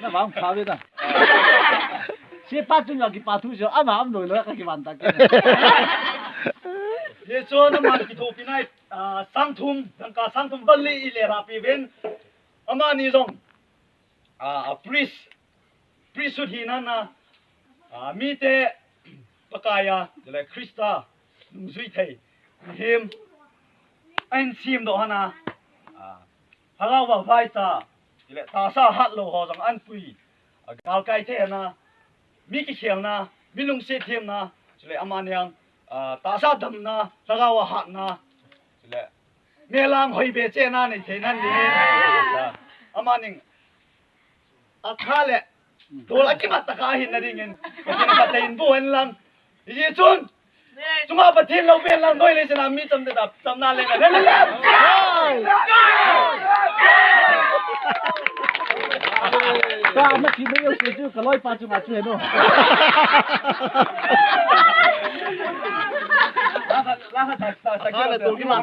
那忙爬的呢。先把重要的把土上，阿妈弄了个完蛋。ये जो न मान की थोपी ना सांगथुम दंका सांगथुम बल्ली इले रापी वेन अमानी Jong priesthood hi na mi te pakaya le krista nungzui thei him ein sim do hana halawa vai ta le ta sa hat lo ho jang an pui gal kai the na mi ki khel na mi lung se them na le amaniang ta sa dam na lagawa hat na le melang hoi be che na ni the nan ni amaning akhale dol akimat takahin na ringin kasi nakatain buwan lang Yechun cuma patin lo ben lang noi le sana mi cham da cham na le na le ba ma ki me yo se ju ka loi pa chu ma chu no la ta la to ki ma